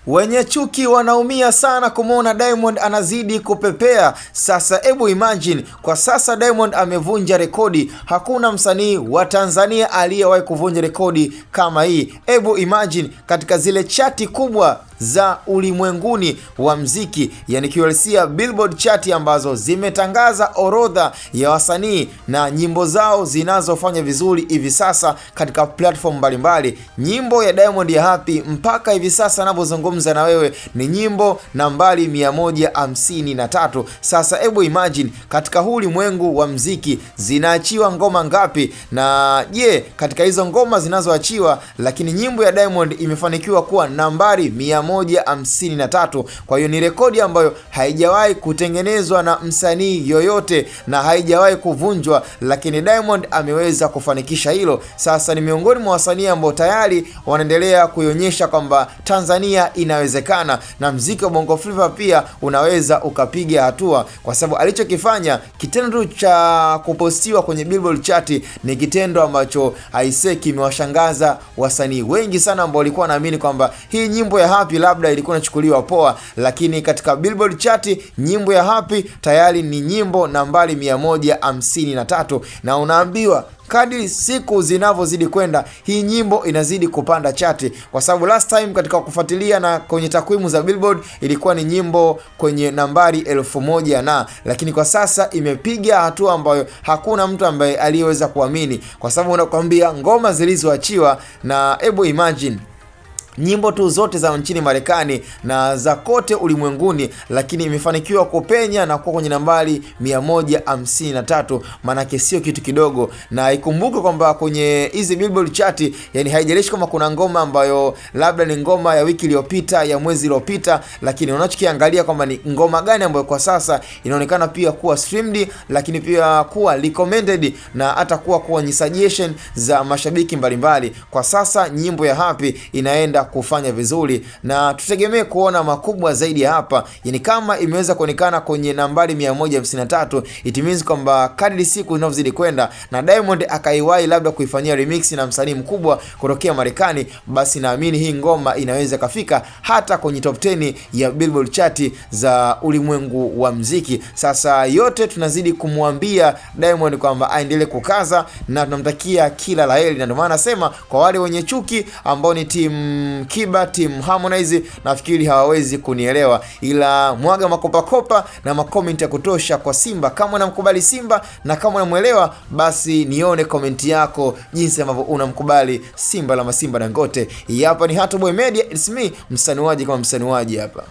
Wenye chuki wanaumia sana kumuona Diamond anazidi kupepea. Sasa hebu imagine, kwa sasa Diamond amevunja rekodi. Hakuna msanii wa Tanzania aliyewahi kuvunja rekodi kama hii. Hebu imagine, katika zile chati kubwa za ulimwenguni wa mziki, yani kiuhalisia Billboard chati ambazo zimetangaza orodha ya wasanii na nyimbo zao zinazofanya vizuri hivi sasa katika platform mbalimbali, nyimbo ya Diamond ya Happy mpaka hivi sasa ninapozungumza na wewe ni nyimbo nambari 153. Sasa hebu imagine, katika huu ulimwengu wa mziki zinaachiwa ngoma ngapi? Na je, katika hizo ngoma zinazoachiwa, lakini nyimbo ya Diamond imefanikiwa kuwa nambari 153. Kwa hiyo ni rekodi ambayo haijawahi kutengenezwa na msanii yoyote na haijawahi kuvunjwa, lakini Diamond ameweza kufanikisha hilo. Sasa ni miongoni mwa wasanii ambao tayari wanaendelea kuionyesha kwamba Tanzania inawezekana na mziki wa Bongo Flava pia unaweza ukapiga hatua, kwa sababu alichokifanya, kitendo cha kupostiwa kwenye Billboard chati ni kitendo ambacho haiseki kimewashangaza wasanii wengi sana ambao walikuwa wanaamini kwamba hii nyimbo ya Happy labda ilikuwa inachukuliwa poa, lakini katika Billboard chati nyimbo ya Happy tayari ni nyimbo nambari 153, na unaambiwa kadri siku zinavyozidi kwenda hii nyimbo inazidi kupanda chati, kwa sababu last time katika kufuatilia na kwenye takwimu za Billboard ilikuwa ni nyimbo kwenye nambari 1000 lakini kwa sasa imepiga hatua ambayo hakuna mtu ambaye aliyeweza kuamini, kwa sababu unakwambia ngoma zilizoachiwa, na hebu imagine nyimbo tu zote za nchini Marekani na za kote ulimwenguni, lakini imefanikiwa kupenya na kuwa kwenye nambari 153. Maana sio kitu kidogo, na ikumbuke kwamba kwenye hizi Billboard chati, yani haijalishi kama kuna ngoma ambayo labda ni ngoma ya wiki iliyopita, ya mwezi uliopita, lakini unachokiangalia kwamba ni ngoma gani ambayo kwa sasa inaonekana pia kuwa streamed, lakini pia kuwa recommended na hata kuwa kwenye suggestion za mashabiki mbalimbali. Kwa sasa nyimbo ya Happy inaenda kufanya vizuri na tutegemee kuona makubwa zaidi ya hapa. Yani kama imeweza kuonekana kwenye nambari 153, it means kwamba kadri siku zinazozidi kwenda na Diamond akaiwahi labda kuifanyia remix na msanii mkubwa kutokea Marekani, basi naamini hii ngoma inaweza kafika hata kwenye top 10 ya Billboard chati za ulimwengu wa mziki. Sasa yote tunazidi kumwambia Diamond kwamba aendelee kukaza na tunamtakia kila laheri, na ndio maana nasema kwa wale wenye chuki ambao ni team Kiba, team Harmonize, nafikiri hawawezi kunielewa, ila mwaga makopa na makomenti ya kutosha kwa Simba. Kama unamkubali Simba na kama unamuelewa, basi nione komenti yako jinsi ambavyo unamkubali Simba la Masimba Dangote. Hapa ni Hatoboy Media, it's me, msanuaji kama msanuaji hapa.